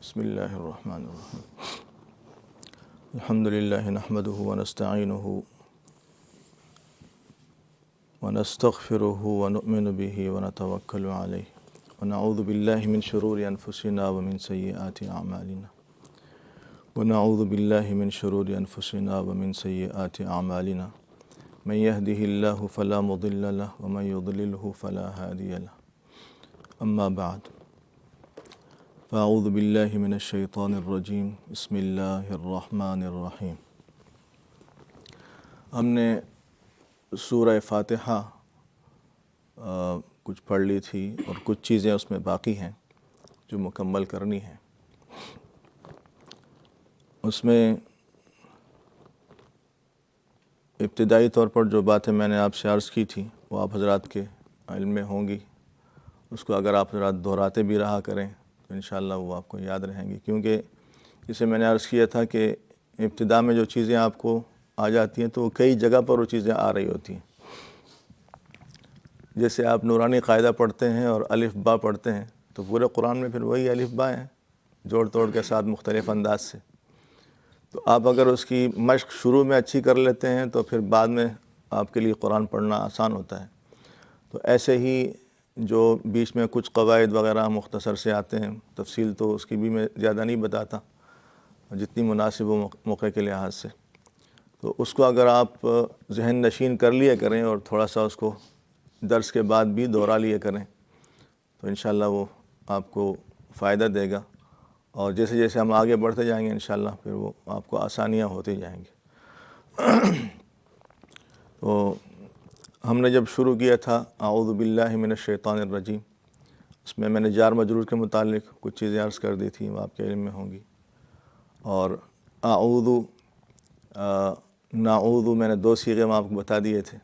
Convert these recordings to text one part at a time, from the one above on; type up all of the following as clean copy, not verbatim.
بسم اللہ الرحمن الرحیم الحمد للہ نحمدہ ونستعینہ ونستغفرہ ونؤمن بہ ونتوکل علیہ ونعوذ باللہ من شرور انفسنا ومن سیئات اعمالنا ونعوذ باللہ من شرور انفسنا ومن سیئات اعمالنا من یہدہ اللہ فلا مضل لہ ومن یضللہ فلا ہادی لہ اما بعد فاعوذ باللہ من الشیطان الرجیم بسم اللہ الرحمن الرحیم۔ ہم نے سورہ فاتحہ کچھ پڑھ لی تھی اور کچھ چیزیں اس میں باقی ہیں جو مکمل کرنی ہیں۔ اس میں ابتدائی طور پر جو باتیں میں نے آپ سے عرض کی تھی وہ آپ حضرات کے علم میں ہوں گی، اس کو اگر آپ حضرات دہراتے بھی رہا کریں تو انشاءاللہ وہ آپ کو یاد رہیں گی، کیونکہ جسے میں نے عرض کیا تھا کہ ابتدا میں جو چیزیں آپ کو آ جاتی ہیں تو کئی جگہ پر وہ چیزیں آ رہی ہوتی ہیں۔ جیسے آپ نورانی قاعدہ پڑھتے ہیں اور الف با پڑھتے ہیں تو پورے قرآن میں پھر وہی الف با ہیں جوڑ توڑ کے ساتھ مختلف انداز سے، تو آپ اگر اس کی مشق شروع میں اچھی کر لیتے ہیں تو پھر بعد میں آپ کے لیے قرآن پڑھنا آسان ہوتا ہے۔ تو ایسے ہی جو بیچ میں کچھ قواعد وغیرہ مختصر سے آتے ہیں، تفصیل تو اس کی بھی میں زیادہ نہیں بتاتا جتنی مناسب ہو موقع کے لحاظ سے، تو اس کو اگر آپ ذہن نشین کر لیا کریں اور تھوڑا سا اس کو درس کے بعد بھی دہرا لیا کریں تو انشاءاللہ وہ آپ کو فائدہ دے گا، اور جیسے جیسے ہم آگے بڑھتے جائیں گے انشاءاللہ پھر وہ آپ کو آسانیاں ہوتی جائیں گی۔ تو ہم نے جب شروع کیا تھا اعوذ باللہ من الشیطان الرجیم، اس میں نے جار مجرور کے متعلق کچھ چیزیں عرض کر دی تھیں، وہ آپ کے علم میں ہوں گی، اور اعوذ نعوذ میں نے دو صیغے میں آپ کو بتا دیے تھے۔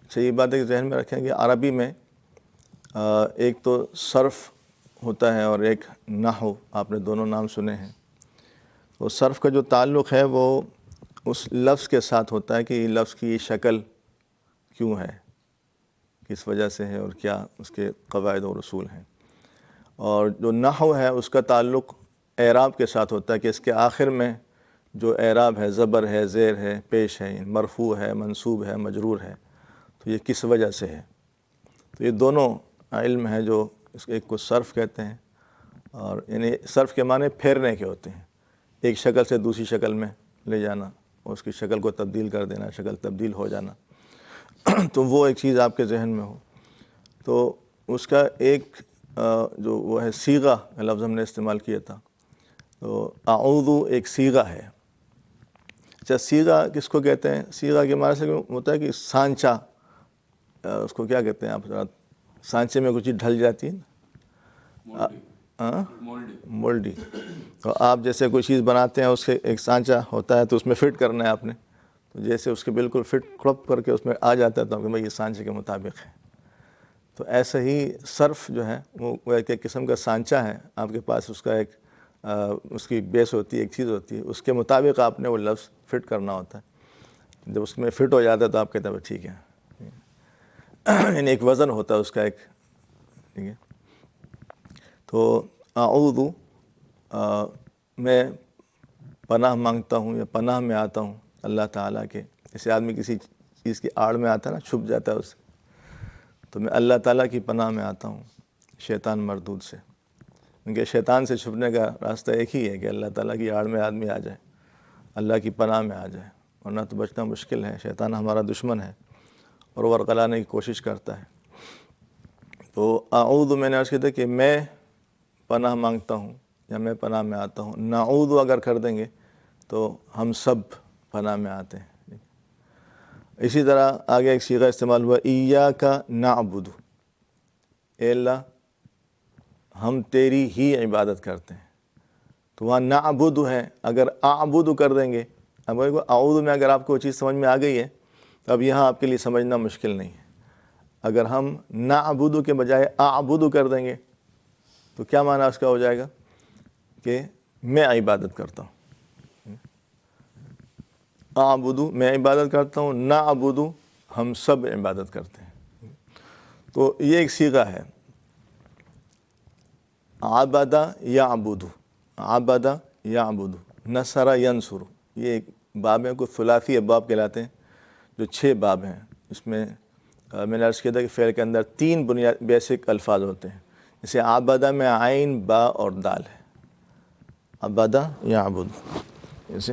اچھا، یہ بات ہے کہ ذہن میں رکھیں کہ عربی میں ایک تو صرف ہوتا ہے اور ایک نحو، آپ نے دونوں نام سنے ہیں۔ تو صرف کا جو تعلق ہے وہ اس لفظ کے ساتھ ہوتا ہے کہ یہ لفظ کی شکل کیوں ہے، کس وجہ سے ہے، اور کیا اس کے قواعد و اصول ہیں۔ اور جو نحو ہے اس کا تعلق اعراب کے ساتھ ہوتا ہے کہ اس کے آخر میں جو اعراب ہے، زبر ہے، زیر ہے، پیش ہے، مرفوع ہے، منصوب ہے، مجرور ہے، تو یہ کس وجہ سے ہے۔ تو یہ دونوں علم ہے جو اس ایک کو صرف کہتے ہیں، اور یعنی صرف کے معنی پھیرنے کے ہوتے ہیں، ایک شکل سے دوسری شکل میں لے جانا، اس کی شکل کو تبدیل کر دینا، شکل تبدیل ہو جانا۔ تو وہ ایک چیز آپ کے ذہن میں ہو تو اس کا ایک جو وہ ہے صیغہ کا لفظ ہم نے استعمال کیا تھا، تو اعوذ ایک صیغہ ہے۔ اچھا، صیغہ کس کو کہتے ہیں؟ صیغہ کے معنی سے ہوتا ہے کہ سانچہ، اس کو کیا کہتے ہیں آپ، سانچے میں کچھ چیز ڈھل جاتی ہے نا، مولڈی۔ تو آپ جیسے کوئی چیز بناتے ہیں اس کے ایک سانچہ ہوتا ہے تو اس میں فٹ کرنا ہے آپ نے، تو جیسے اس کے بالکل فٹ کھڑپ کر کے اس میں آ جاتا ہے تو کہ بھائی یہ سانچے کے مطابق ہے۔ تو ایسے ہی صرف جو ہے وہ ایک قسم کا سانچہ ہے، آپ کے پاس اس کا ایک اس کی بیس ہوتی ہے، ایک چیز ہوتی ہے، اس کے مطابق آپ نے وہ لفظ فٹ کرنا ہوتا ہے۔ جب اس میں فٹ ہو جاتا ہے تو آپ کہتے ہیں ٹھیک ہے، یعنی ایک وزن ہوتا ہے اس کا ایک، ٹھیک ہے۔ تو اعوذ میں پناہ مانگتا ہوں یا پناہ میں آتا ہوں اللہ تعالیٰ کے، جیسے آدمی کسی چیز کی آڑ میں آتا ہے نا، چھپ جاتا ہے اس سے، تو میں اللہ تعالیٰ کی پناہ میں آتا ہوں شیطان مردود سے، کیونکہ شیطان سے چھپنے کا راستہ ایک ہی ہے کہ اللہ تعالیٰ کی آڑ میں آدمی آ جائے، اللہ کی پناہ میں آ جائے، ورنہ تو بچنا مشکل ہے۔ شیطان ہمارا دشمن ہے اور ورغلانے کی کوشش کرتا ہے۔ تو اعوذ میں نے عرض کیا تھا کہ میں پناہ مانگتا ہوں یا میں پناہ میں آتا ہوں، نعوذ اگر کر دیں گے تو ہم سب پناہ میں آتے ہیں۔ اسی طرح آگے ایک صیغہ استعمال ہوا، ایاک نعبد، اے اللہ ہم تیری ہی عبادت کرتے ہیں۔ تو وہاں نعبد ہے، اگر اعبد کر دیں گے، اب اعوذ میں اگر آپ کو وہ چیز سمجھ میں آ گئی ہے تو اب یہاں آپ کے لیے سمجھنا مشکل نہیں ہے۔ اگر ہم نعبد کے بجائے اعبد کر دیں گے تو کیا معنی اس کا ہو جائے گا کہ میں عبادت کرتا ہوں، اعبد میں عبادت کرتا ہوں، نعبد ہم سب عبادت کرتے ہیں۔ تو یہ ایک صیغہ ہے، عبد یعبد، عبد یعبد، نصر ینصر، یہ ایک باب ہیں، کوئی ثلاثی ابواب کہلاتے ہیں، جو 6 باب ہیں۔ اس میں میں نے عرض کیا تھا کہ فعل کے اندر 3 بنیاد بیسک الفاظ ہوتے ہیں، جیسے عبدہ میں عین، با اور دال ہے، عبدہ یعبد، جیسے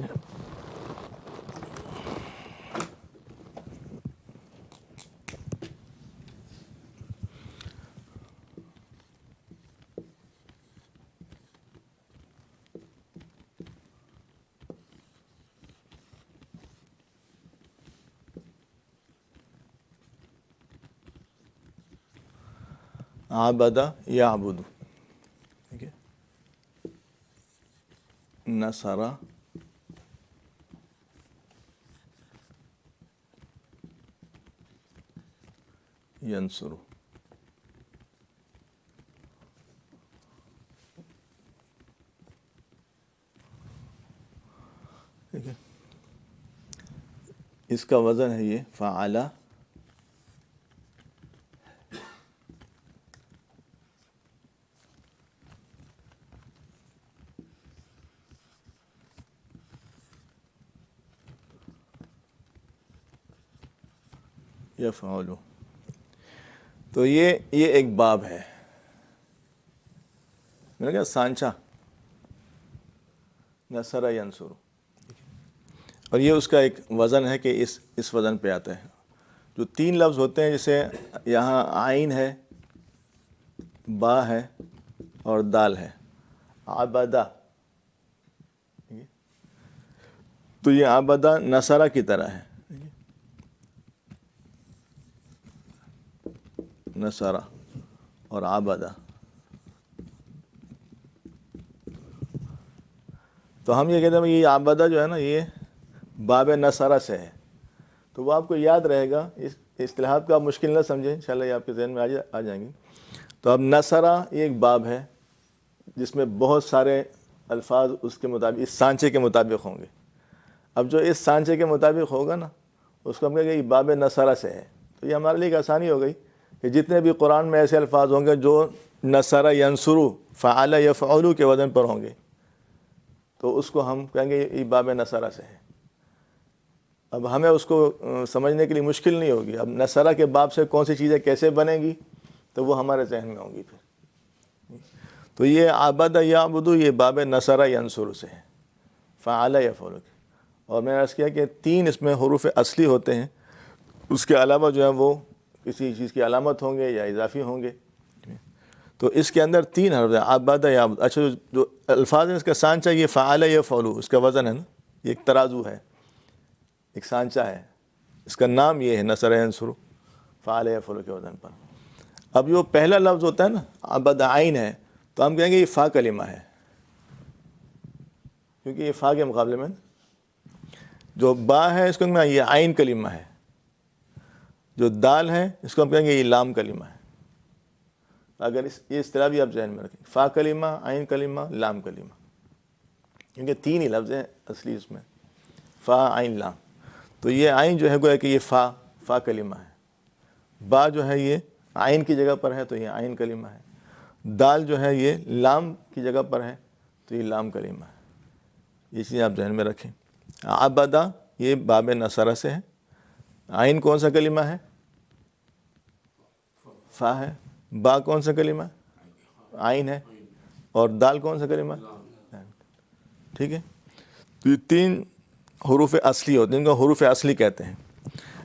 عبدہ یعبد، ٹھیک ہے، نصرہ ینصر، ٹھیک ہے، اس کا وزن ہے یہ فعل یفعل۔ تو یہ ایک باب ہے، میں نے کہا سانچہ، نصر ینصر، اور یہ اس کا ایک وزن ہے کہ اس وزن پہ آتا ہے۔ جو 3 لفظ ہوتے ہیں، جیسے یہاں عین ہے، با ہے اور دال ہے، عبدہ، تو یہ عبدہ نصرہ کی طرح ہے، نصرہ اور عبدہ۔ تو ہم یہ کہتے ہیں یہ عبدہ جو ہے نا، یہ باب نصرہ سے ہے، تو وہ آپ کو یاد رہے گا۔ اس اصطلاحات کو آپ مشکل نہ سمجھیں، انشاءاللہ یہ آپ کے ذہن میں آ جائیں گی۔ تو اب نصرہ یہ ایک باب ہے جس میں بہت سارے الفاظ اس کے مطابق، اس سانچے کے مطابق ہوں گے۔ اب جو اس سانچے کے مطابق ہوگا نا، اس کو ہم کہیں گے یہ باب نصرہ سے ہے۔ تو یہ ہمارے لیے ایک آسانی ہو گئی کہ جتنے بھی قرآن میں ایسے الفاظ ہوں گے جو نصر ینصر، فعل یفعل کے وزن پر ہوں گے، تو اس کو ہم کہیں گے یہ باب نصرہ سے ہے۔ اب ہمیں اس کو سمجھنے کے لیے مشکل نہیں ہوگی۔ اب نصرہ کے باب سے کون سی چیزیں کیسے بنیں گی، تو وہ ہمارے ذہن میں ہوں گی پھر۔ تو یہ عبد یعبد، یہ باب نصر ینصر سے ہے، فعل یفعل۔ اور میں نے عرض کیا کہ 3 اس میں حروف اصلی ہوتے ہیں، اس کے علاوہ جو ہے وہ کسی چیز کی علامت ہوں گے یا اضافی ہوں گے۔ تو اس کے اندر 3 حرف ہیں، عبد یعبد۔ اچھا، جو الفاظ ہیں اس کا سانچہ یہ فعل یفعل، اس کا وزن ہے نا، یہ ایک ترازو ہے، ایک سانچہ ہے، اس کا نام یہ ہے نصر ینصر، فعل یفعل کے وزن پر۔ اب جو پہلا لفظ ہوتا ہے نا، عبد عین ہے، تو ہم کہیں گے یہ فا کلمہ ہے، کیونکہ یہ فا کے مقابلے میں جو با ہے اس کو میں یہ عین کلمہ ہے، جو دال ہے اس کو ہم کہیں گے یہ لام کلمہ ہے۔ اگر یہ اصطلاح بھی آپ ذہن میں رکھیں، فا کلمہ، عین کلمہ، لام کلمہ، کیونکہ 3 ہی لفظ ہیں اصلی اس میں، فا عین لام۔ تو یہ عین جو ہے گویا کہ یہ فا کلمہ ہے، با جو ہے یہ عین کی جگہ پر ہے تو یہ عین کلمہ ہے، دال جو ہے یہ لام کی جگہ پر ہے تو یہ لام کلمہ ہے۔ یہ چیز آپ ذہن میں رکھیں۔ عبدہ یہ باب نصرہ سے ہے، عین کون سا کلمہ ہے؟ فا ہے۔ با کون سا کلمہ ہے؟ عین ہے۔ اور دال کون سا کلمہ ہے؟ ٹھیک ہے، تو یہ 3 حروف اصلی ہوتے ہیں، ان کو حروف اصلی کہتے ہیں۔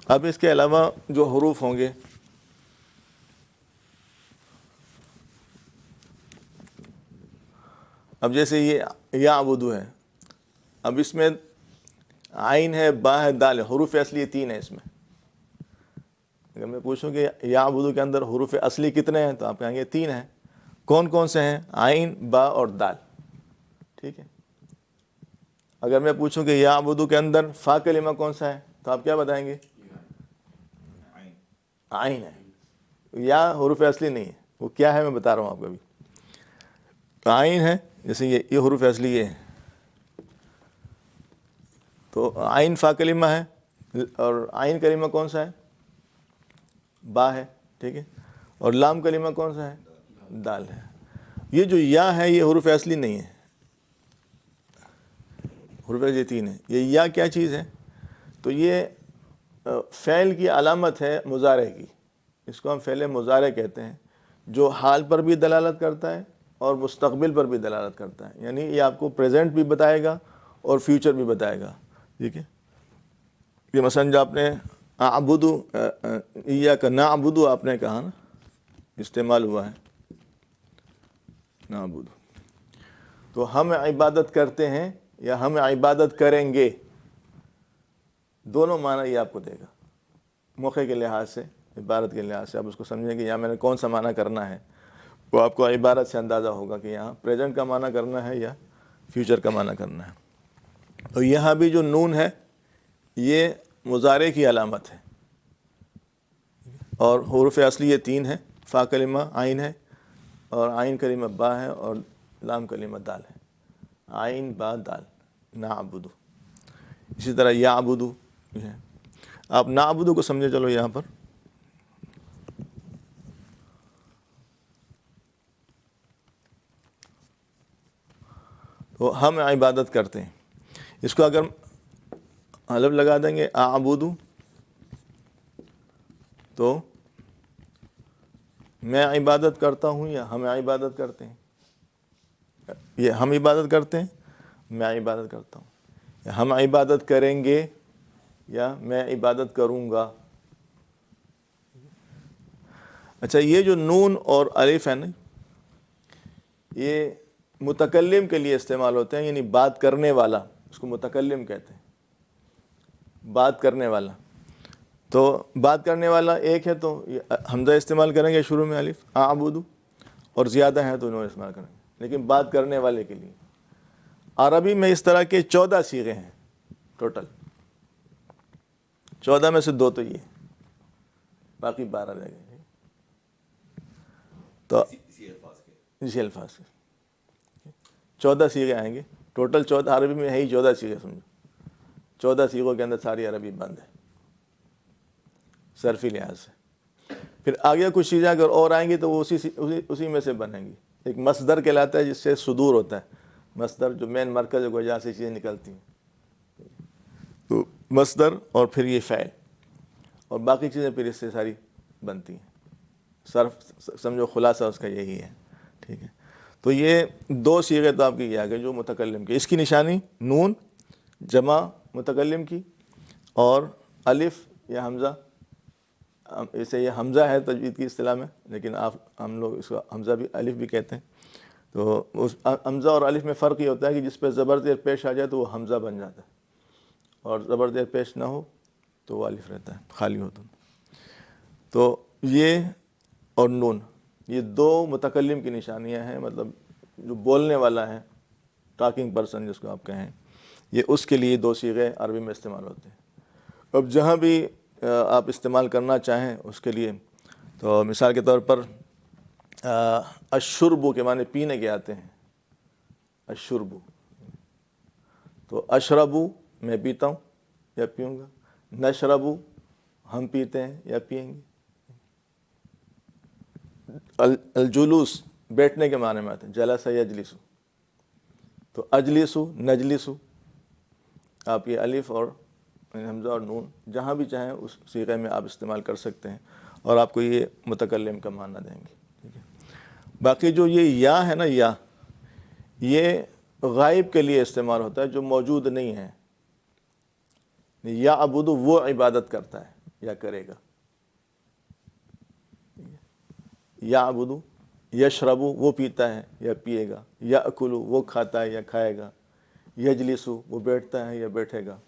اب اس کے علاوہ جو حروف ہوں گے، اب جیسے یہ یعبد ہے، اب اس میں عین ہے، با ہے، دال ہے، حروف اصلی 3 ہیں اس میں۔ اگر میں پوچھوں کہ یعبد کے اندر حروف اصلی کتنے ہیں، تو آپ کہیں گے 3 ہیں۔ کون کون سے ہیں؟ عین، با اور دال، ٹھیک ہے۔ اگر میں پوچھوں کہ یعبد کے اندر فا کلمہ کون سا ہے، تو آپ کیا بتائیں گے؟ عین ہے۔ یا حروف اصلی نہیں ہے، وہ کیا ہے میں بتا رہا ہوں آپ کو ابھی۔ عین ہے، جیسے یہ حروف اصلی یہ ہے، تو عین فا کلمہ ہے، اور عین کلمہ کون سا ہے؟ با ہے، ٹھیک ہے۔ اور لام کلمہ کون سا ہے؟ دال ہے۔ یہ جو یا ہے یہ حروف اصلی نہیں ہے، حروف یہ 3 ہیں. یہ یا کیا چیز ہے؟ تو یہ فعل کی علامت ہے مضارع کی. اس کو ہم فعل مضارع کہتے ہیں جو حال پر بھی دلالت کرتا ہے اور مستقبل پر بھی دلالت کرتا ہے. یعنی یہ آپ کو پریزنٹ بھی بتائے گا اور فیوچر بھی بتائے گا. ٹھیک ہے. یہ مثلا جو آپ نے اعبدو ایاک نعبدو آپ نے کہا نا, استعمال ہوا ہے نعبدو, تو ہم عبادت کرتے ہیں یا ہم عبادت کریں گے, دونوں معنی یہ آپ کو دے گا. موقع کے لحاظ سے, عبارت کے لحاظ سے آپ اس کو سمجھیں کہ یہاں میں نے کون سا معنی کرنا ہے, وہ آپ کو عبارت سے اندازہ ہوگا کہ یہاں پریزنٹ کا معنی کرنا ہے یا فیوچر کا معنی کرنا ہے. تو یہاں بھی جو نون ہے یہ مضارع کی علامت ہے, اور حروف اصلی یہ 3 ہیں. فا کلمہ عین ہے, اور عین کلمہ با ہے, اور لام کلمہ دال ہے. عین با دال, نعبدو. اسی طرح یعبدو ہے. آپ نعبدو کو سمجھے چلو یہاں پر. تو ہم عبادت کرتے ہیں, اس کو اگر الف لگا دیں گے اعبدو, تو میں عبادت کرتا ہوں یا ہم عبادت کرتے ہیں. یہ ہم عبادت کرتے ہیں, میں عبادت کرتا ہوں. یا ہم عبادت کریں گے یا میں عبادت کروں گا. اچھا, یہ جو نون اور الف ہے نا, یہ متکلم کے لیے استعمال ہوتے ہیں, یعنی بات کرنے والا, اس کو متکلم کہتے ہیں, بات کرنے والا. تو بات کرنے والا ایک ہے تو حمزہ استعمال کریں گے شروع میں الف اعبدو, اور زیادہ ہیں تو نون استعمال کریں گے. لیکن بات کرنے والے کے لیے عربی میں اس طرح کے 14 صیغے ہیں ٹوٹل. 14 میں سے 2 تو یہ, باقی 12 رہ گئے. تو اسی الفاظ کے 14 صیغے آئیں گے ٹوٹل. 14 عربی میں ہے ہی 14 صیغے, سمجھو 14 صیغوں کے اندر ساری عربی بند ہے صرفی لحاظ سے. پھر آگے کچھ چیزیں اگر اور آئیں گی تو وہ اسی میں سے بنیں گی. ایک مصدر کہلاتا ہے جس سے صدور ہوتا ہے. مصدر جو مین مرکز ہے جہاں سے چیزیں نکلتی ہیں, تو مصدر اور پھر یہ فعل اور باقی چیزیں پھر اس سے ساری بنتی ہیں. صرف سمجھو خلاصہ اس کا یہی ہے. ٹھیک ہے. تو یہ 2 صیغے تو آپ کی یہ آ گئے جو متکلم کے. اس کی نشانی نون جمع متکلم کی, اور الف یا حمزہ. اسے یہ حمزہ ہے تجوید کی اصطلاح میں, لیکن ہم لوگ اس کو حمزہ بھی الف بھی کہتے ہیں. تو اس حمزہ اور الف میں فرق یہ ہوتا ہے کہ جس پہ زبر زیر پیش آ جائے تو وہ حمزہ بن جاتا ہے, اور زبر زیر پیش نہ ہو تو وہ الف رہتا ہے, خالی ہوتا. تو یہ اور نون, یہ 2 متکلم کی نشانیاں ہیں, مطلب جو بولنے والا ہے, ٹاکنگ پرسن جس کو آپ کہیں, یہ اس کے لیے 2 صیغے عربی میں استعمال ہوتے ہیں. اب جہاں بھی آپ استعمال کرنا چاہیں اس کے لیے, تو مثال کے طور پر اشربو کے معنی پینے کے آتے ہیں. اشربو, تو اشربو میں پیتا ہوں یا پیوں گا, نشربو ہم پیتے ہیں یا پئیں گے. الجلوس بیٹھنے کے معنی میں آتے ہیں, جلس یجلسو, تو اجلسو نجلسو. آپ یہ الف اور حمزہ اور نون جہاں بھی چاہیں اس صیغے میں آپ استعمال کر سکتے ہیں, اور آپ کو یہ متکلم کا معنی دیں گے. ٹھیک ہے. باقی جو یہ یا ہے نا, یہ غائب کے لیے استعمال ہوتا ہے جو موجود نہیں ہے. یا عبدو وہ عبادت کرتا ہے یا کرے گا. یا عبدو یشربو وہ پیتا ہے یا پیے گا. یا اکلو وہ کھاتا ہے یا کھائے گا. یجلسو وہ بیٹھتا ہے یا بیٹھے گا.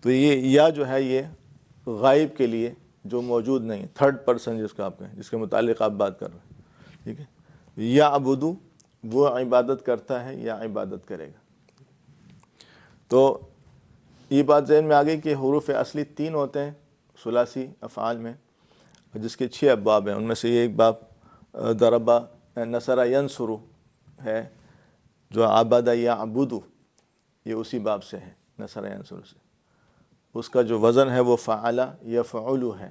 تو یہ یا جو ہے یہ غائب کے لیے جو موجود نہیں, 3rd پرسن جس کو آپ کہیں, جس کے متعلق آپ بات کر رہے ہیں. ٹھیک ہے. یا عبدو وہ عبادت کرتا ہے یا عبادت کرے گا. تو یہ بات ذہن میں آ گئی کہ حروف اصلی 3 ہوتے ہیں ثلاثی افعال میں, جس کے 6 ابواب ہیں. ان میں سے یہ ایک باب ضربہ نصر ینصر ہے, جو عبد یعبد, یہ اسی باب سے ہے, نصر ینصر سے. اس کا جو وزن ہے وہ فعل یفعل ہے.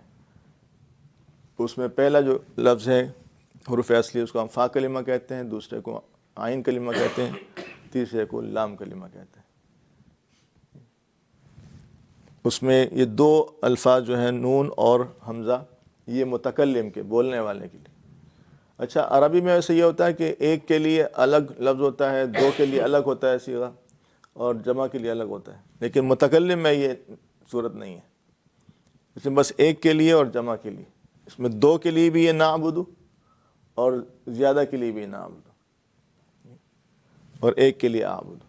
اس میں پہلا جو لفظ ہے حروف اصلی اس کو ہم فا کلمہ کہتے ہیں, دوسرے کو عین کلمہ کہتے ہیں, تیسرے کو لام کلمہ کہتے ہیں. اس میں یہ دو الفاظ جو ہیں نون اور حمزہ، یہ متکلم کے، بولنے والے کے لیے۔ اچھا عربی میں ویسے یہ ہوتا ہے کہ ایک کے لیے الگ لفظ ہوتا ہے، دو کے لیے الگ ہوتا ہے صیغہ، اور جمع کے لیے الگ ہوتا ہے، لیکن متکلم میں یہ صورت نہیں ہے، اس میں بس ایک کے لیے اور جمع کے لیے، اس میں دو کے لیے بھی یہ نعبدو اور زیادہ کے لیے بھی نعبدو، اور ایک کے لیے اعبدو،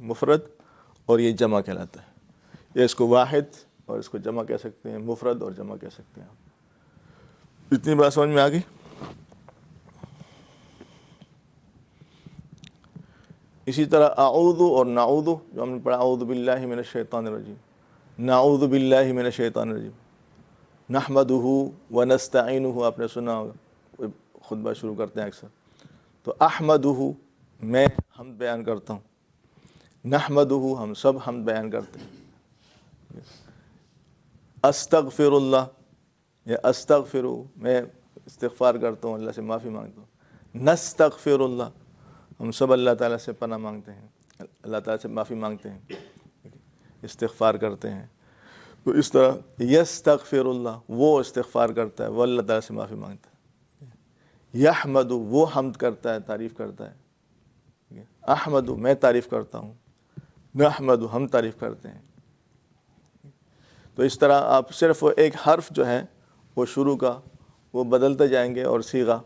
مفرد اور یہ جمع کہلاتا ہے۔ یہ اس کو واحد اور اس کو جمع کہہ سکتے ہیں، مفرد اور جمع کہہ سکتے ہیں آپ۔ اتنی بات سمجھ میں آ گئی؟ اسی طرح اعوذ اور نعوذ جو ہم نے پڑھا، اعوذ باللہ من الشیطان الرجیم، نعوذ باللہ من الشیطان الرجیم، نحمدہ ونستعینہ، آپ نے سنا ہوگا، خطبہ شروع کرتے ہیں اکثر، تو احمدہ میں حمد بیان کرتا ہوں، نحمدہ ہم سب حمد بیان کرتے ہیں، استغفر اللہ یا استغفر میں استغفار کرتا ہوں، اللہ سے معافی مانگتا ہوں، نستغفر اللہ ہم سب اللہ تعالیٰ سے پناہ مانگتے ہیں، اللہ تعالیٰ سے معافی مانگتے ہیں، استغفار کرتے ہیں۔ تو اس طرح یستغفر اللہ وہ استغفار کرتا ہے، وہ اللہ تعالیٰ سے معافی مانگتا ہے، یحمد وہ حمد کرتا ہے، تعریف کرتا ہے، احمد میں تعریف کرتا ہوں، نحمد ہم تعریف کرتے ہیں۔ تو اس طرح آپ صرف ایک حرف جو ہے وہ شروع کا وہ بدلتے جائیں گے، اور صیغہ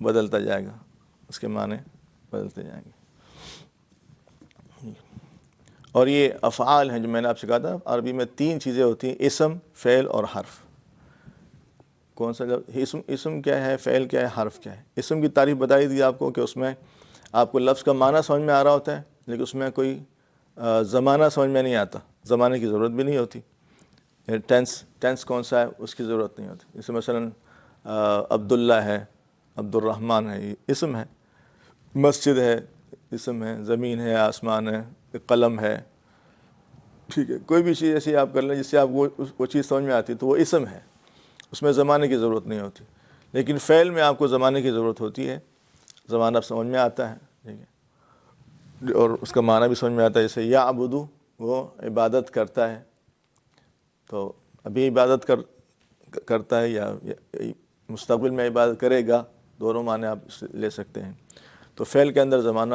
بدلتا جائے گا، اس کے معنی بدلتے جائیں گے۔ اور یہ افعال ہیں جو میں نے آپ سے کہا تھا، عربی میں تین چیزیں ہوتی ہیں، اسم، فعل اور حرف۔ کون سا اسم کیا ہے، فعل کیا ہے، حرف کیا ہے؟ اسم کی تعریف بتائی دی آپ کو کہ اس میں آپ کو لفظ کا معنی سمجھ میں آ رہا ہوتا ہے، لیکن اس میں کوئی زمانہ سمجھ میں نہیں آتا، زمانے کی ضرورت بھی نہیں ہوتی، ٹینس کون سا ہے اس کی ضرورت نہیں ہوتی۔ جیسے مثلاً عبداللہ ہے، عبد الرحمن ہے، یہ اسم ہے، مسجد ہے اسم ہے، زمین ہے، آسمان ہے، قلم ہے، ٹھیک ہے، کوئی بھی چیز ایسی آپ کر لیں جس سے آپ وہ چیز سمجھ میں آتی ہے تو وہ اسم ہے، اس میں زمانے کی ضرورت نہیں ہوتی۔ لیکن فعل میں آپ کو زمانے کی ضرورت ہوتی ہے، زمانہ سمجھ میں آتا ہے، ٹھیک ہے، اور اس کا معنی بھی سمجھ میں آتا ہے۔ جیسے یعبدو وہ عبادت کرتا ہے، تو ابھی عبادت کرتا ہے یا مستقبل میں عبادت کرے گا، دونوں معنی آپ لے سکتے ہیں۔ تو فعل کے اندر زمانہ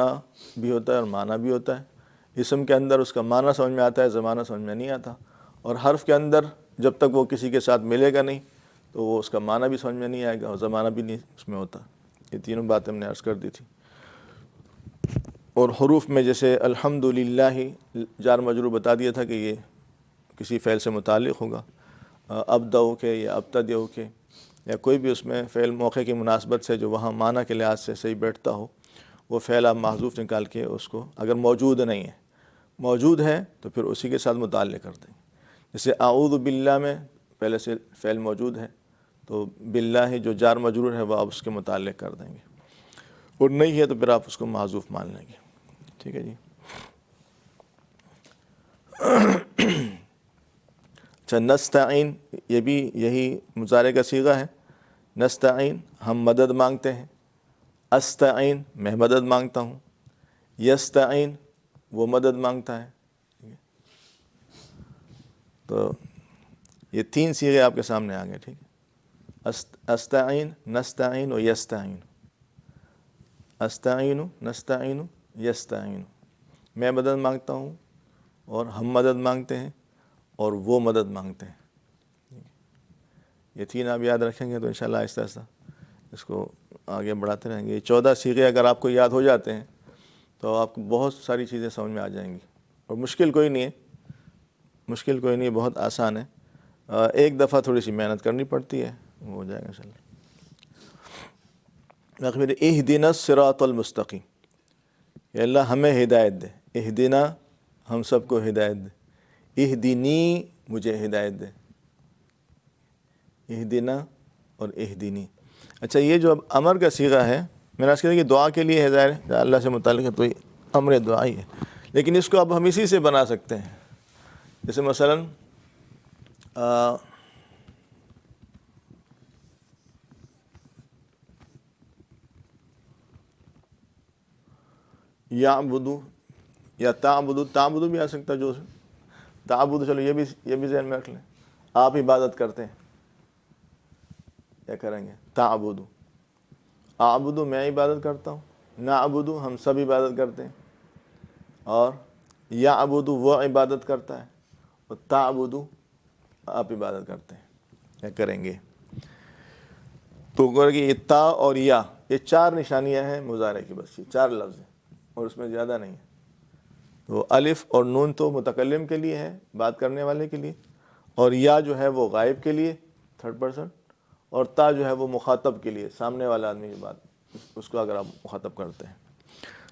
بھی ہوتا ہے اور معنی بھی ہوتا ہے، اسم کے اندر اس کا معنی سمجھ میں آتا ہے، زمانہ سمجھ میں نہیں آتا، اور حرف کے اندر جب تک وہ کسی کے ساتھ ملے گا نہیں تو وہ اس کا معنی بھی سمجھ میں نہیں آئے گا اور زمانہ بھی نہیں اس میں ہوتا۔ یہ تینوں باتیں ہم نے عرض کر دی تھی۔ اور حروف میں جیسے الحمدللہ جار مجرور بتا دیا تھا کہ یہ کسی فعل سے متعلق ہوگا، ابدؤ کے یا ابتدئ کے، یا کوئی بھی اس میں فعل موقع کی مناسبت سے جو وہاں معنی کے لحاظ سے صحیح بیٹھتا ہو، وہ فعل آپ محذوف نکال کے اس کو، اگر موجود نہیں ہے، موجود ہے تو پھر اسی کے ساتھ متعلق کر دیں۔ جیسے اعوذ باللہ میں پہلے سے فعل موجود ہے تو باللہ جو جار مجرور ہے وہ آپ اس کے متعلق کر دیں گے، اور نہیں ہے تو پھر آپ اس کو محذوف مان لیں گے، ٹھیک ہے جی۔ اچھا نستعین، یہ بھی یہی مضارع کا صیغہ ہے، نستعین ہم مدد مانگتے ہیں، استعین میں مدد مانگتا ہوں، یستعین وہ مدد مانگتا ہے، تو یہ تین صیغے آپ کے سامنے آ گئے، ٹھیک ہے، استعین، نستعین و یستعین، استعین، نستعین، یستعین، میں مدد مانگتا ہوں اور ہم مدد مانگتے ہیں اور وہ مدد مانگتے ہیں۔ یہ تین آپ یاد رکھیں گے تو انشاءاللہ آہستہ آہستہ اس کو آگے بڑھاتے رہیں گے۔ یہ 14 صیغے اگر آپ کو یاد ہو جاتے ہیں تو آپ کو بہت ساری چیزیں سمجھ میں آ جائیں گی، اور مشکل کوئی نہیں ہے، مشکل کوئی نہیں ہے، بہت آسان ہے، ایک دفعہ تھوڑی سی محنت کرنی پڑتی ہے، وہ ہو جائے گا انشاءاللہ۔ آخر اہدنا الصراط المستقیم، یا اللہ ہمیں ہدایت دے، اہدنا ہم سب کو ہدایت دے، اہدنی مجھے ہدایت دے، اہدنا اور اہدنی۔ اچھا یہ جو اب امر کا صیغہ ہے، میں نے عرض کیا کہ دعا کے لیے ہے، ظاہر ہے اللہ سے متعلق ہے تو یہ امر دعا ہی ہے، لیکن اس کو اب ہم اسی سے بنا سکتے ہیں۔ جیسے مثلاً یعبدو یا تعبدو، تعبدو بھی آ سکتا ہے، جو تعبد، چلو یہ بھی ذہن میں رکھ لیں، آپ عبادت کرتے ہیں، کیا کریں گے؟ تعبد، اعبد میں عبادت کرتا ہوں، نعبد ہم سب عبادت کرتے ہیں، اور یعبد وہ عبادت کرتا ہے، اور تعبد آپ عبادت کرتے ہیں، کیا کریں گے؟ تو گویا کہ یہ تا اور یا، یہ 4 نشانیاں ہیں مضارع کی، بس یہ 4 لفظ ہیں اور اس میں زیادہ نہیں ہے۔ تو الف اور نون تو متکلم کے لیے ہے، بات کرنے والے کے لیے، اور یا جو ہے وہ غائب کے لیے 3rd پرسن، اور تا جو ہے وہ مخاطب کے لیے، سامنے والا آدمی کی بات، اس کو اگر آپ مخاطب کرتے ہیں۔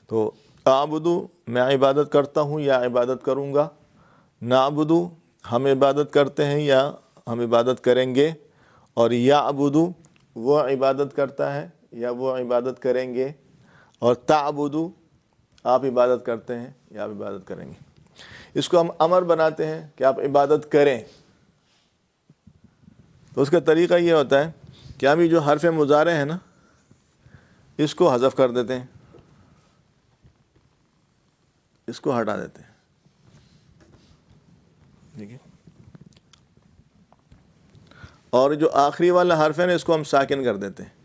تو اعبدو میں عبادت کرتا ہوں یا عبادت کروں گا، نعبدو ہم عبادت کرتے ہیں یا ہم عبادت کریں گے، اور یعبدو وہ عبادت کرتا ہے یا وہ عبادت کریں گے، اور تعبدو آپ عبادت کرتے ہیں یا آپ عبادت کریں گے۔ اس کو ہم امر بناتے ہیں کہ آپ عبادت کریں، تو اس کا طریقہ یہ ہوتا ہے کہ ہم یہ جو حرف مضارع ہے نا، اس کو حذف کر دیتے ہیں، اس کو ہٹا دیتے ہیں، ٹھیک ہے، اور جو آخری والا حرف ہے نا، اس کو ہم ساکن کر دیتے ہیں۔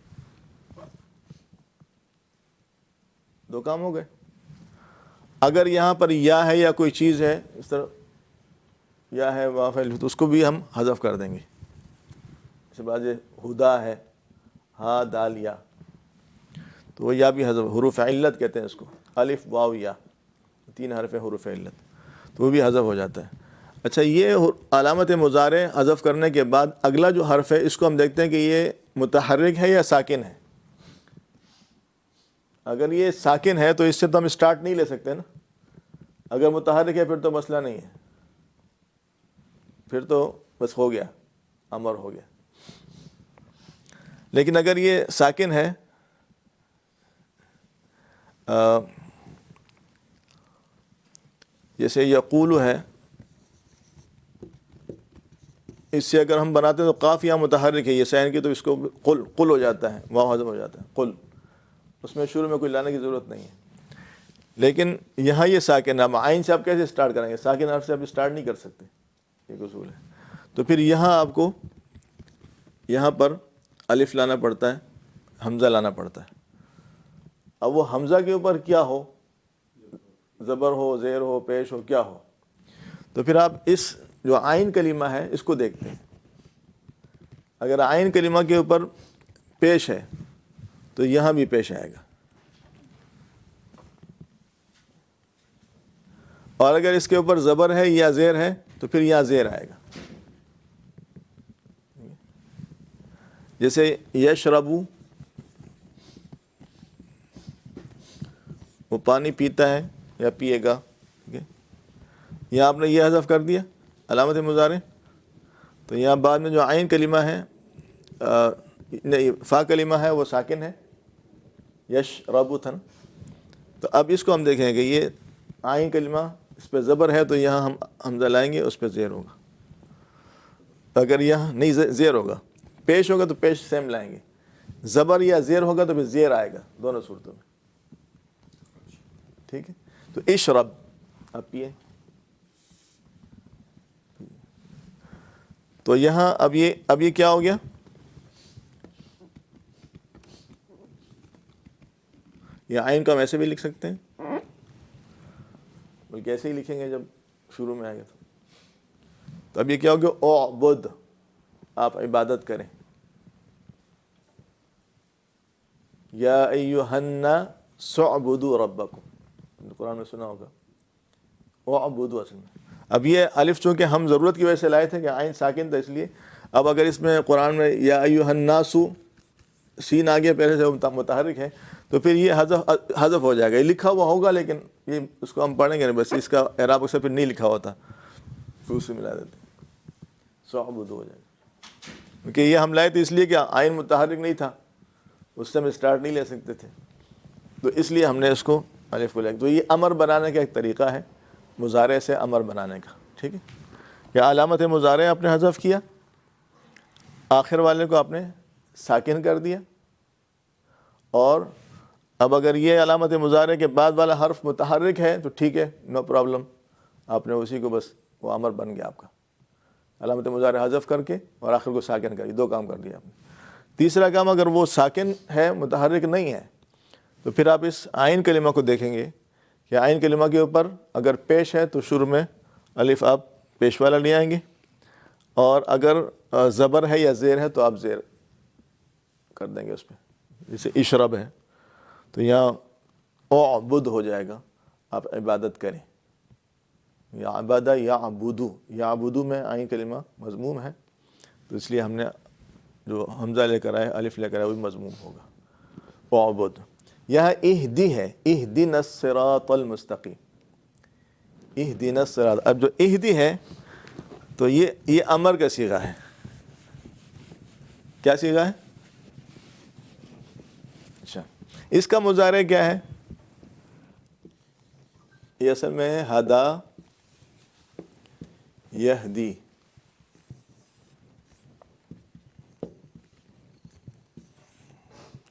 2 کام ہو گئے۔ اگر یہاں پر یا ہے یا کوئی چیز ہے، اس طرح یا ہے وافعل، تو اس کو بھی ہم حذف کر دیں گے۔ اس کے بعد ہدا ہے، ہا دال یا، تو وہ یا بھی حذف، حروف علت کہتے ہیں اس کو، الف واو یا، 3 حرف حروف علت، تو وہ بھی حذف ہو جاتا ہے۔ اچھا، یہ علامت مضارع حذف کرنے کے بعد اگلا جو حرف ہے، اس کو ہم دیکھتے ہیں کہ یہ متحرک ہے یا ساکن ہے۔ اگر یہ ساکن ہے تو اس سے تو ہم اسٹارٹ نہیں لے سکتے نا، اگر متحرک ہے پھر تو مسئلہ نہیں ہے، پھر تو بس ہو گیا، امر ہو گیا۔ لیکن اگر یہ ساکن ہے، جیسے یقول ہے، اس سے اگر ہم بناتے ہیں تو قاف یا متحرک ہے، یہ سین کی، تو اس کو قل ہو جاتا ہے، واو حذف ہو جاتا ہے، قل، اس میں شروع میں کوئی لانے کی ضرورت نہیں ہے۔ لیکن یہاں یہ ساکن، اب عین سے آپ کیسے اسٹارٹ کریں گے؟ ساکن حرف سے آپ اسٹارٹ نہیں کر سکتے، ایک اصول ہے۔ تو پھر یہاں آپ کو یہاں پر الف لانا پڑتا ہے، حمزہ لانا پڑتا ہے۔ اب وہ حمزہ کے اوپر کیا ہو، زبر ہو، زیر ہو، پیش ہو، کیا ہو، تو پھر آپ اس جو عین کلمہ ہے اس کو دیکھتے ہیں۔ اگر عین کلمہ کے اوپر پیش ہے تو یہاں بھی پیش آئے گا، اور اگر اس کے اوپر زبر ہے یا زیر ہے تو پھر یہاں زیر آئے گا۔ جیسے یشربو، وہ پانی پیتا ہے یا پیے گا، ٹھیک ہے، یہاں آپ نے یہ حذف کر دیا علامت مضارع، تو یہاں بعد میں جو عین کلمہ ہے، فا کلمہ ہے، وہ ساکن ہے، یشربو تھا نا، تو اب اس کو ہم دیکھیں گے، یہ عین کلمہ، اس پہ زبر ہے تو یہاں ہم حمزہ لائیں گے، اس پہ زیر ہوگا۔ اگر یہاں نہیں زیر ہوگا، پیش ہوگا تو پیش سیم لائیں گے، زبر یا زیر ہوگا تو پھر زیر آئے گا، دونوں صورتوں میں، ٹھیک ہے۔ تو اشرب، اب پیے، تو یہاں اب یہ کیا ہو گیا؟ یہ عین کو ہم ایسے بھی لکھ سکتے ہیں، بلکہ ایسے ہی لکھیں گے جب شروع میں آئے گا تو اب یہ کیا ہو گیا؟ اعبد، آپ عبادت کریں، یا ایھا الناس اعبدوا ربکم، قرآن میں سنا ہوگا، اعبدوا، اصل میں اب یہ الف چونکہ ہم ضرورت کی وجہ سے لائے تھے کہ عین ساکن تھا، اس لیے اب اگر اس میں قرآن میں یا ایھا الناس، سین آگے پہلے سے متحرک ہے، تو پھر یہ حذف ہو جائے گا، یہ لکھا ہوا ہوگا لیکن یہ اس کو ہم پڑھیں گے نہیں، بس اس کا اعراب اس سے پھر نہیں لکھا ہوتا، پھر اس سے ملا دیتے، صعبد ہو جائے گا، کیونکہ یہ ہم لائے تھے اس لیے کہ عین متحرک نہیں تھا، اس سے ہم اسٹارٹ نہیں لے سکتے تھے، تو اس لیے ہم نے اس کو الف کو لیا۔ تو یہ امر بنانے کا ایک طریقہ ہے، مضارع سے امر بنانے کا، ٹھیک ہے۔ یا علامت مضارع آپ نے حذف کیا، آخر والے کو آپ نے ساکن کر دیا، اور اب اگر یہ علامت مضارع کے بعد والا حرف متحرک ہے تو ٹھیک ہے، نو پرابلم، آپ نے اسی کو بس وہ امر بن گیا آپ کا، علامت مضارع حذف کر کے اور آخر کو ساکن کر، یہ 2 کام کر دیا آپ نے۔ تیسرا کام، اگر وہ ساکن ہے، متحرک نہیں ہے، تو پھر آپ اس عین کلمہ کو دیکھیں گے کہ عین کلمہ کے اوپر اگر پیش ہے تو شروع میں الف آپ پیش والا لے آئیں گے، اور اگر زبر ہے یا زیر ہے تو آپ زیر کر دیں گے اس پہ، جیسے اشرب ہے تو یہاں اعبد ہو جائے گا، آپ عبادت کریں، یا عبادہ یا عبودو، یا عبودو میں عین کلمہ مضموم ہے، تو اس لیے ہم نے جو حمزہ لے کر آئے، الف لے کر آئے، وہ مضموم ہوگا، اعبد۔ یہاں اہدی ہے، اہدنا الصراط المستقیم، اہدنا الصراط، اب جو اہدی ہے تو یہ امر کا صیغہ ہے، کیا صیغہ ہے؟ اچھا، اس کا مضارع کیا ہے؟ یہ اصل میں ہے ہدا یہدی،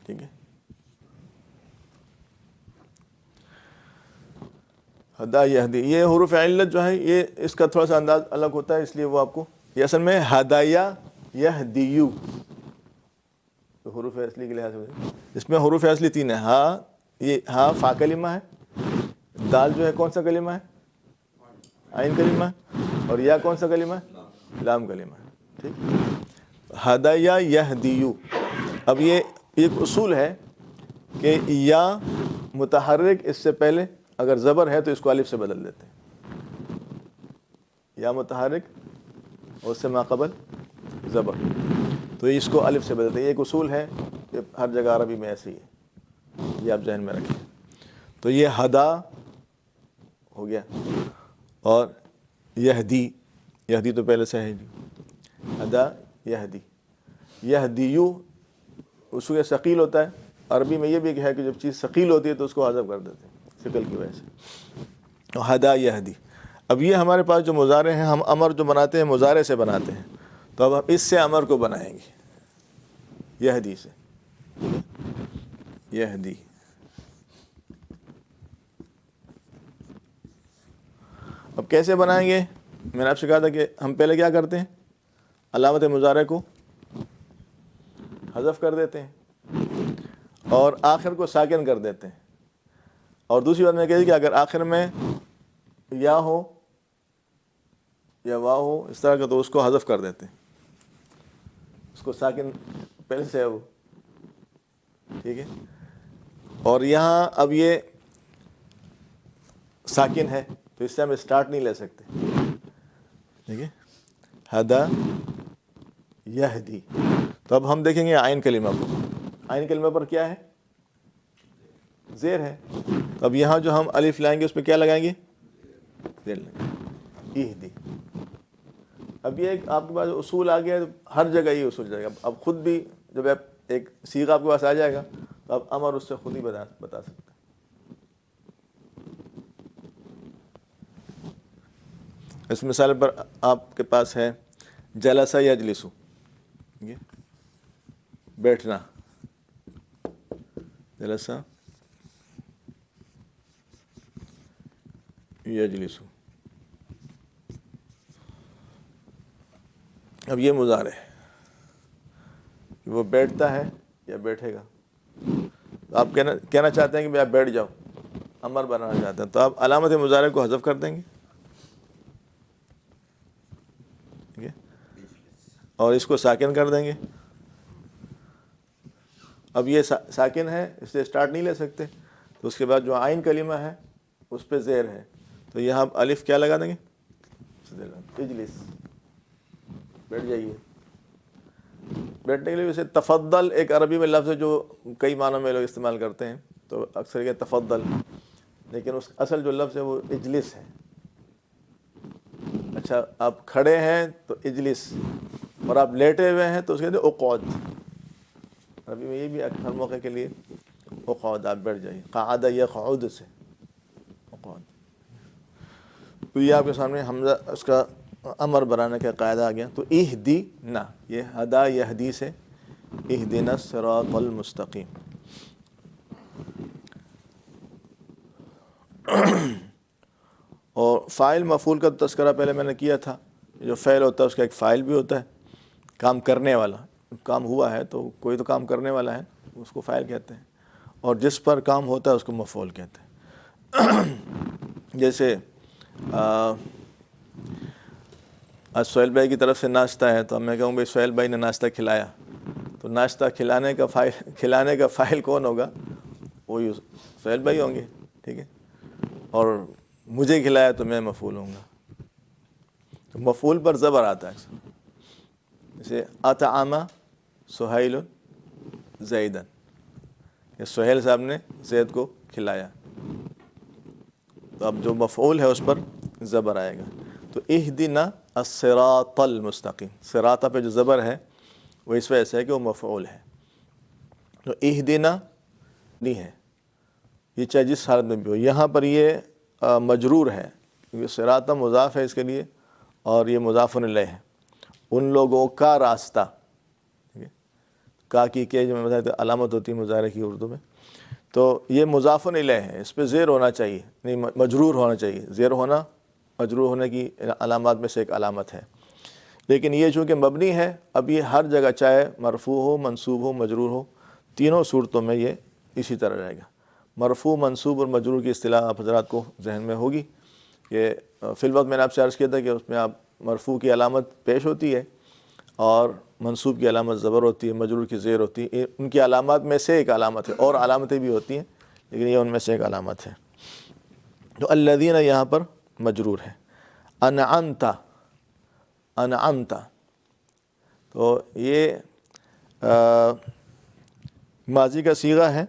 ٹھیک ہے، ہدا یہدی۔ یہ حروف علت جو ہے، یہ اس کا تھوڑا سا انداز الگ ہوتا ہے، اس لیے وہ آپ کو، یہ اصل میں ہدایا یہدیو، تو حروف اصلی کے لحاظ سے اس میں حروف اصلی 3 ہیں، ہاں، یہ ہاں فا کلمہ ہے، دال جو ہے کون سا کلمہ ہے؟ عین کلمہ ہے، اور یا کون سا کلمہ ہے؟ لام کلمہ ہے، ٹھیک، ہدایا یہدیو۔ اب یہ ایک اصول ہے کہ یا متحرک اس سے پہلے اگر زبر ہے تو اس کو الف سے بدل دیتے ہیں، یا متحرک اور اس سے ماقبل زبر، تو اس کو الف سے بدلتے ہیں، یہ ایک اصول ہے کہ ہر جگہ عربی میں ایسے ہی ہے، یہ آپ ذہن میں رکھیں۔ تو یہ ہدا ہو گیا، اور یہدی، یہدی تو پہلے سے ہے جی، ہدا یہدی، یہدیو اصول ثقیل ہوتا ہے، عربی میں یہ بھی ہے کہ جب چیز ثقیل ہوتی ہے تو اس کو حذف کر دیتے ہیں ثقل کی وجہ سے، ہدا یہدی۔ اب یہ ہمارے پاس جو مضارع ہیں، ہم امر جو بناتے ہیں مضارع سے بناتے ہیں، تو اب ہم اس سے امر کو بنائیں گے، یہدی سے، یہدی۔ اب کیسے بنائیں گے؟ میں نے آپ سے کہا تھا کہ ہم پہلے کیا کرتے ہیں، علامت مضارع کو حذف کر دیتے ہیں اور آخر کو ساکن کر دیتے ہیں، اور دوسری بات میں کہی کہ اگر آخر میں یا ہو یا واو ہو اس طرح کا تو اس کو حذف کر دیتے ہیں، اس کو ساکن پہلے سے ہے وہ، ٹھیک ہے، اور یہاں اب یہ ساکن ہے تو اس سے ہم اسٹارٹ نہیں لے سکتے، ٹھیک ہے، ہدا یہدی۔ تو اب ہم دیکھیں گے عین کلمہ کو، عین کلمہ پر کیا ہے؟ زیر ہے، اب یہاں جو ہم الف لائیں گے اس پہ کیا لگائیں گے؟ زیر لگائیں گے، اہدی۔ اب یہ ایک آپ کے پاس اصول آ گیا، ہر جگہ یہ اصول جائے گا، اب خود بھی جب آپ ایک صیغہ آپ کے پاس آ جائے گا تو آپ امر اس سے خود ہی بتا سکتے ہیں۔ اس مثال پر آپ کے پاس ہے جلسہ یجلسو، بیٹھنا، جلسہ یجلسو، اب یہ مضارع ہے کہ وہ بیٹھتا ہے یا بیٹھے گا، آپ کہنا چاہتے ہیں کہ آپ بیٹھ جاؤ، امر بنانا چاہتے ہیں، تو آپ علامت مضارع کو حذف کر دیں گے، ٹھیک ہے، اور اس کو ساکن کر دیں گے۔ اب یہ ساکن ہے، اس سے اسٹارٹ نہیں لے سکتے، تو اس کے بعد جو عین کلمہ ہے اس پہ زیر ہے، تو یہاں آپ الف کیا لگا دیں گے؟ اجلس، بیٹھ جائیے۔ بیٹھنے کے لیے ویسے تفضل ایک عربی میں لفظ ہے جو کئی معنوں میں لوگ استعمال کرتے ہیں، تو اکثر یہ تفضل، لیکن اس اصل جو لفظ ہے وہ اجلس ہے۔ اچھا، آپ کھڑے ہیں تو اجلس، اور آپ لیٹے ہوئے ہیں تو اس کے کہتے ہیں اقعد، عربی میں یہ بھی ہر موقع کے لیے اقعد، آپ بیٹھ جائیے، قعد یقعد سے اقعد۔ تو یہ آپ کے سامنے حمزہ اس کا امر بنانے کا قاعدہ آ گیا، تو اہدینا، یہ ہدا یہدی سے اہدنا الصراط المستقیم۔ اور فاعل مفعول کا تذکرہ پہلے میں نے کیا تھا. جو فعل ہوتا ہے اس کا ایک فاعل بھی ہوتا ہے, کام کرنے والا. کام ہوا ہے تو کوئی تو کام کرنے والا ہے, اس کو فاعل کہتے ہیں, اور جس پر کام ہوتا ہے اس کو مفعول کہتے ہیں. جیسے آج سہیل بھائی کی طرف سے ناشتہ ہے, تو میں کہوں بھائی سہیل بھائی نے ناشتہ کھلایا, تو ناشتہ کھلانے کا فاعل کون ہوگا؟ وہی سہیل بھائی ہوں گے, ٹھیک ہے. اور مجھے کھلایا تو میں مفعول ہوں گا. تو مفعول پر زبر آتا ہے. جیسے اطعم سہیل زیدن, کہ سہیل صاحب نے زید کو کھلایا, تو اب جو مفعول ہے اس پر زبر آئے گا. تو اہدنا الصراط المستقیم, صراط پہ جو زبر ہے وہ اس وجہ سے ہے کہ وہ مفعول ہے. تو اہدنا نہیں ہے, یہ چاہے جس حالت میں بھی ہو. یہاں پر یہ مجرور ہے کیونکہ صراط مضاف ہے اس کے لیے, اور یہ مضاف الیہ ہے. ان لوگوں کا راستہ, ٹھیک ہے, کا کی کے جو میں بتایا تھا علامت ہوتی ہے مضارع کی اردو میں, تو یہ مضاف الیہ ہے, اس پہ زیر ہونا چاہیے, نہیں مجرور ہونا چاہیے. زیر ہونا مجرور ہونے کی علامات میں سے ایک علامت ہے, لیکن یہ چونکہ مبنی ہے, اب یہ ہر جگہ چاہے مرفوع ہو, منصوب ہو, مجرور ہو, تینوں صورتوں میں یہ اسی طرح رہے گا. مرفوع, منصوب اور مجرور کی اصطلاح آپ حضرات کو ذہن میں ہوگی کہ فی الوقت میں نے آپ سے عرض کیا تھا کہ اس میں آپ مرفوع کی علامت پیش ہوتی ہے, اور منصوب کی علامت زبر ہوتی ہے, مجرور کی زیر ہوتی ہے. ان کی علامات میں سے ایک علامت ہے, اور علامتیں بھی ہوتی ہیں لیکن یہ ان میں سے ایک علامت ہے. تو الذین یہاں پر مجرور ہے. انعمت, انعمت, تو یہ ماضی کا صیغہ ہے,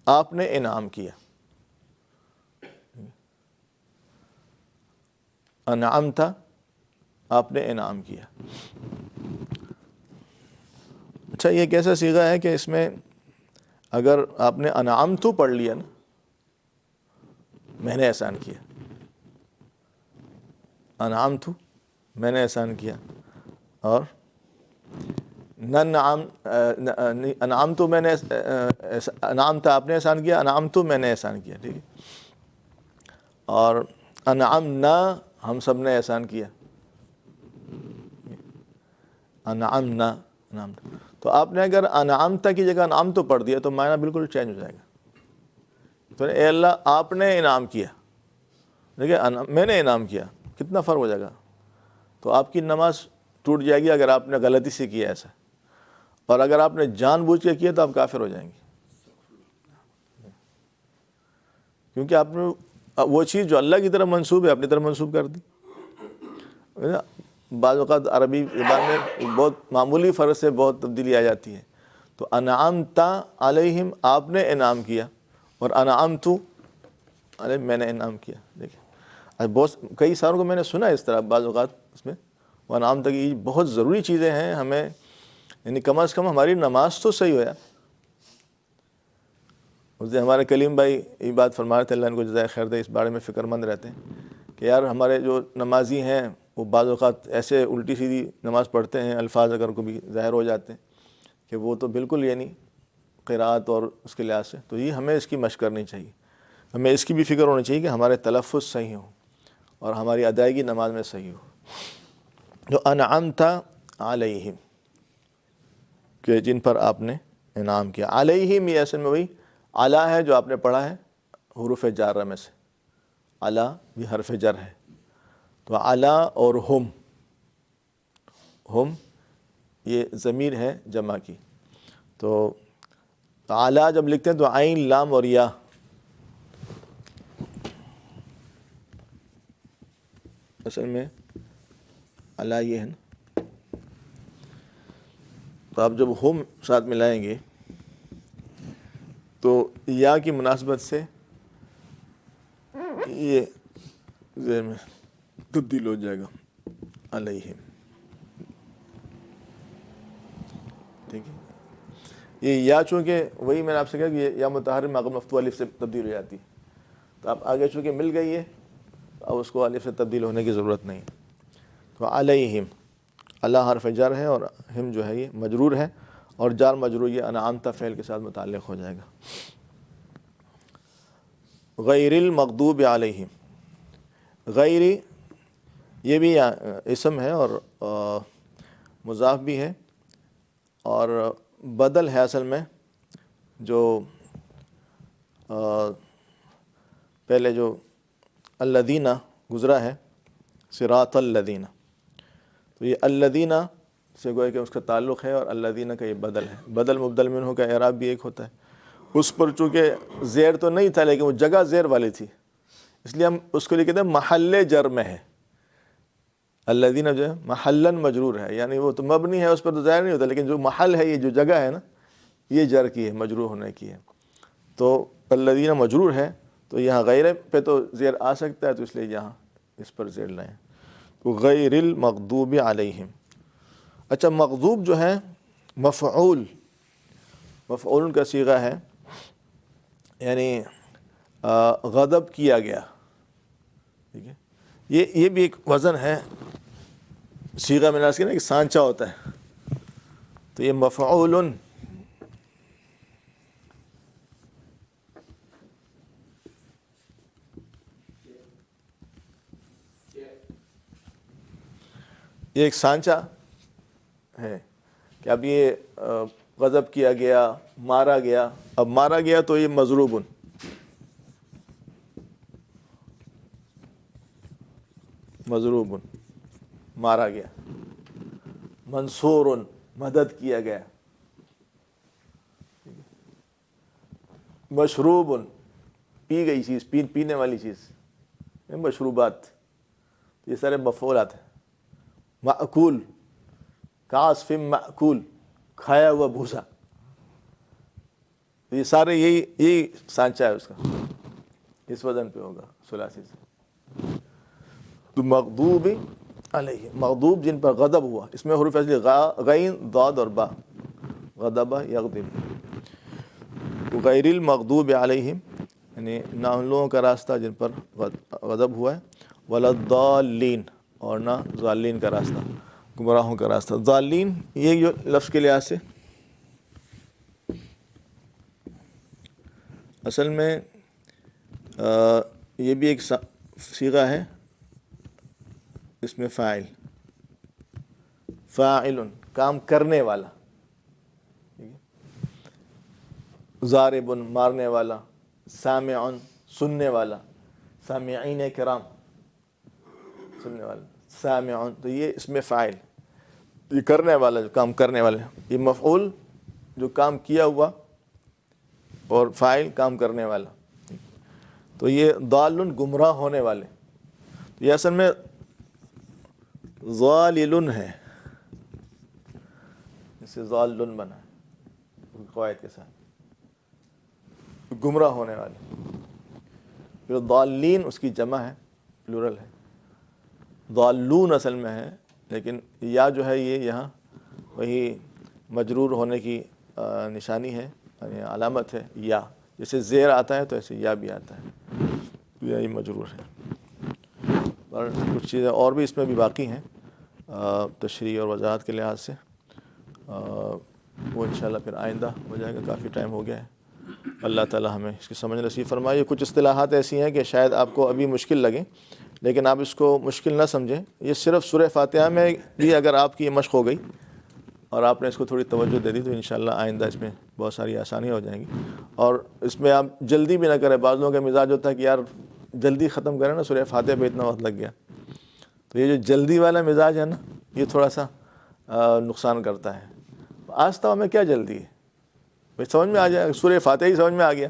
آپ نے انعام کیا. انعمت, آپ نے انعام کیا. اچھا, یہ کیسا صیغہ ہے کہ اس میں اگر آپ نے انعمت پڑھ لیا نا, میں نے احسان کیا, انعمت میں نے احسان کیا, اور انعمت میں نے انعمت آپ نے احسان کیا, انعمت میں نے احسان کیا, ٹھیک ہے. اور انعمنا ہم سب نے احسان کیا, انعمنا, انعمت. تو آپ نے اگر انعمت کی جگہ انعمت پڑھ دیا تو معنی بالکل چینج ہو جائے گا. تو اے اللہ آپ نے انعام کیا, دیکھیے میں نے انعام کیا, کتنا فرق ہو جائے گا. تو آپ کی نماز ٹوٹ جائے گی اگر آپ نے غلطی سے کیا ایسا, اور اگر آپ نے جان بوجھ کے کیا تو آپ کافر ہو جائیں گے, کیونکہ آپ نے وہ چیز جو اللہ کی طرف منسوب ہے اپنی طرف منسوب کر دی. بعض اوقات عربی زبان میں بہت معمولی فرق سے بہت تبدیلی آ جاتی ہے. تو انعمت علیہم, آپ نے انعام کیا, اور انعمت علیہم, میں نے انعام کیا. دیکھیں بہت کئی ساروں کو میں نے سنا اس طرح بعض اوقات اس میں, وہ انعام تک یہ بہت ضروری چیزیں ہیں ہمیں, یعنی کم از کم ہماری نماز تو صحیح ہو. اس دن ہمارے کلیم بھائی یہ بات فرما رہے تھے, اللہ ان کو جزائے خیر دے, اس بارے میں فکر مند رہتے ہیں کہ یار ہمارے جو نمازی ہیں وہ بعض اوقات ایسے الٹی سیدھی نماز پڑھتے ہیں, الفاظ اگر کو بھی ظاہر ہو جاتے ہیں کہ وہ تو بالکل یعنی قرات اور اس کے لحاظ سے. تو یہ ہمیں اس کی مشق کرنی چاہیے, ہمیں اس کی بھی فکر ہونی چاہیے کہ ہمارے تلفظ صحیح ہوں اور ہماری ادائیگی نماز میں صحیح ہو. جو انعمت علیہم, کہ جن پر آپ نے انعام کیا. علیہم یہ اصل میں وہی علی ہے جو آپ نے پڑھا ہے حروف جارہ میں سے, علی بھی حرف جر ہے. تو علی اور ہم یہ ضمیر ہے جمع کی. تو علی جب لکھتے ہیں تو عین, لام اور یا, اصل میں علی یہ ہے نا. تو آپ جب ہم ساتھ ملائیں گے تو یا کی مناسبت سے یہ زیر میں تبدیل ہو جائے گا علیہم, ٹھیک ہے. یہ یا چونکہ وہی میں نے آپ سے کہا کہ یہ یا متحرک ماقبل مفتوح الف سے تبدیل ہو جاتی ہے, تو آپ آگے چونکہ مل گئی ہے اب اس کو الف سے تبدیل ہونے کی ضرورت نہیں. تو علیہم, اللہ حرف جر ہے اور ہم جو ہے یہ مجرور ہے, اور جار مجرور یہ انعمت فعل کے ساتھ متعلق ہو جائے گا. غیر المغضوب علیہم, غیری یہ بھی اسم ہے اور مضاف بھی ہے، اور بدل ہے اصل میں جو پہلے جو الذین گزرا ہے، صراط الذین، تو یہ الذین سے گویا کہ اس کا تعلق ہے، اور الذین کا یہ بدل ہے۔ بدل مبدل منہ کا اعراب بھی ایک ہوتا ہے۔ اس پر چونکہ زیر تو نہیں تھا لیکن وہ جگہ زیر والی تھی، اس لیے ہم اس کو لیے کہتے ہیں محل جر میں ہے۔ الذین جو ہے محلاً مجرور ہے، یعنی وہ تو مبنی ہے، اس پر تو ظاہر نہیں ہوتا، لیکن جو محل ہے، یہ جو جگہ ہے نا، یہ جر کی ہے، مجرور ہونے کی ہے۔ تو الذین مجرور ہے تو یہاں غیر پہ تو زیر آ سکتا ہے، تو اس لیے یہاں اس پر زیر لائیں۔ تو غیر المغضوب علیہم۔ اچھا، مغضوب جو ہے مفعول کا صیغہ ہے، یعنی غضب کیا گیا، ٹھیک ہے۔ یہ بھی ایک وزن ہے، صیغہ میں ناس کے نا ایک سانچہ ہوتا ہے، تو یہ مفعول، یہ ایک سانچہ ہے کہ اب یہ غضب کیا گیا، مارا گیا۔ اب مارا گیا تو یہ مضروب، مارا گیا۔ منصور، مدد کیا گیا۔ مشروب، پی گئی چیز، پینے والی چیز، مشروبات، یہ سارے مفعولات ہیں۔ مأکول، کعصف مأکول، کھایا ہوا بھوسا، یہ سارے یہی سانچہ ہے اس کا، اس وزن پہ ہوگا ثلاثی سے۔ تو مغضوب علیہ، مغضوب جن پر غضب ہوا، اس میں حروف اصلی غین، ضاد اور با، غضب یغضب۔ غیر المغضوب علیہم یعنی نہ ان لوگوں کا راستہ جن پر غضب ہوا ہے، ولا الضالین، اور نہ ضالین کا راستہ، گمراہوں کا راستہ۔ ضالین یہ جو لفظ کے لحاظ سے اصل میں یہ بھی ایک صیغہ ہے، اس میں فاعل، کام کرنے والا، ضارب، مارنے والا، سامع، سننے والا، سامعین کرام، سننے والا، سامع، تو یہ اس میں فاعل، یہ کرنے والا، جو کام کرنے والے، یہ مفعول جو کام کیا ہوا، اور فاعل کام کرنے والا۔ تو یہ ضال، گمراہ ہونے والے، یہ اصل میں ضالل ہے، اس سے ضال بنا ہے قواعد کے ساتھ، گمراہ ہونے والے۔ پھر ضالین اس کی جمع ہے، پلورل ہے، ضالون اصل میں ہے، لیکن یا جو ہے یہ یہاں وہی مجرور ہونے کی نشانی ہے، یعنی علامت ہے، یا جیسے زیر آتا ہے تو ایسے یا بھی آتا ہے، تو یا یہ مجرور ہے۔ اور کچھ چیزیں اور بھی اس میں بھی باقی ہیں تشریح اور وضاحت کے لحاظ سے، وہ انشاءاللہ پھر آئندہ ہو جائے گا، کافی ٹائم ہو گیا ہے۔ اللہ تعالی ہمیں اس کی سمجھ نصیب فرمائے۔ کچھ اصطلاحات ایسی ہیں کہ شاید آپ کو ابھی مشکل لگیں، لیکن آپ اس کو مشکل نہ سمجھیں۔ یہ صرف سورہ فاتحہ میں بھی اگر آپ کی یہ مشق ہو گئی اور آپ نے اس کو تھوڑی توجہ دے دی تو انشاءاللہ آئندہ اس میں بہت ساری آسانیاں ہو جائیں گی۔ اور اس میں آپ جلدی بھی نہ کریں، بعض لوگوں کا مزاج ہوتا ہے کہ یار جلدی ختم کریں نا، سورہ فاتحہ پہ اتنا وقت لگ گیا، تو یہ جو جلدی والا مزاج ہے نا، یہ تھوڑا سا نقصان کرتا ہے۔ آستہ میں کیا جلدی ہے، بھائی سمجھ میں آ جائے، سورہ فاتحہ ہی سمجھ میں آ گیا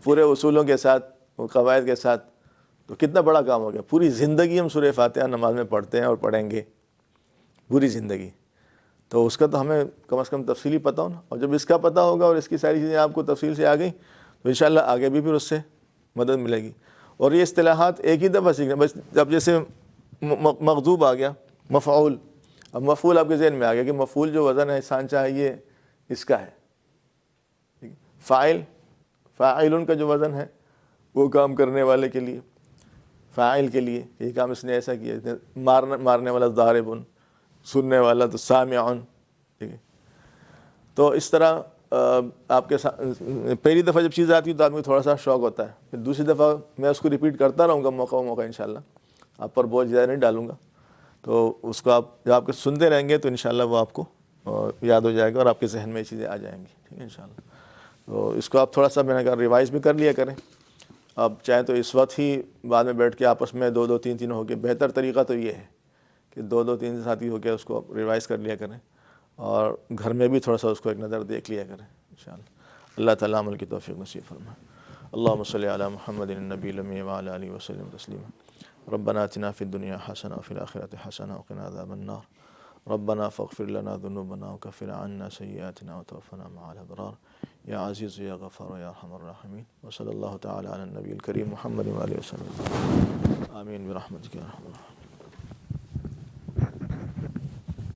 پورے اصولوں کے ساتھ، قواعد کے ساتھ، تو کتنا بڑا کام ہو گیا۔ پوری زندگی ہم سورہ فاتحہ نماز میں پڑھتے ہیں اور پڑھیں گے، پوری زندگی، تو اس کا تو ہمیں کم از کم تفصیلی پتہ ہو نا۔ اور جب اس کا پتہ ہوگا اور اس کی ساری چیزیں آپ کو تفصیل سے آ گئی تو انشاءاللہ آگے بھی پھر اس سے مدد ملے گی۔ اور یہ اصطلاحات ایک ہی دفعہ سیکھنا، بس جب جیسے مغضوب آ گیا، مفعول، اب مفعول آپ کے ذہن میں آ گیا کہ مفعول جو وزن ہے، سانچہ ہے، یہ اس کا ہے۔ فاعل کا جو وزن ہے وہ کام کرنے والے کے لیے، فاعل کے لیے، یہ کام اس نے ایسا کیا، مارنے والا ضارب، سننے والا تو سامع، ٹھیک ہے۔ تو اس طرح آپ کے ساتھ پہلی دفعہ جب چیز آتی ہے تو آدمی کو تھوڑا سا شوق ہوتا ہے، پھر دوسری دفعہ میں اس کو ریپیٹ کرتا رہوں گا موقع انشاءاللہ، آپ پر بوجھ زیادہ نہیں ڈالوں گا، تو اس کو آپ جب آپ کے سنتے رہیں گے تو انشاءاللہ وہ آپ کو یاد ہو جائے گا اور آپ کے ذہن میں یہ چیزیں آ جائیں گی، ٹھیک ہے انشاءاللہ۔ تو اس کو آپ تھوڑا سا میں نے کہا ریوائز بھی کر لیا کریں، آپ چاہیں تو اس وقت ہی بعد میں بیٹھ کے آپس میں 2 2 3 3 ہو کے، بہتر طریقہ تو یہ ہے کہ 2 2 3 ساتھی ہو کے اس کو ریوائز کر لیا کریں، اور گھر میں بھی تھوڑا سا اس کو ایک نظر دیکھ لیا کریں انشاءاللہ۔ اللہ تعالیٰ عمل کی توفیق نصیب فرمائے۔ اللہم صلی علی محمد النبی الامی وعلی آلہ وسلم تسلیما۔ ربنا آتنا فی الدنیا حسنہ وفی الآخرۃ حسنہ وقنا عذاب النار۔ ربنا فاغفر لنا ذنوبنا وکفر عنا سیئاتنا وتوفنا مع الابرار یا عزیز یا غفار یا ارحم الراحمین۔ وصلی اللہ تعالی علی النبی الکریم محمد وآلہ وسلم۔ آمین برحمتک یا ارحم الراحمین۔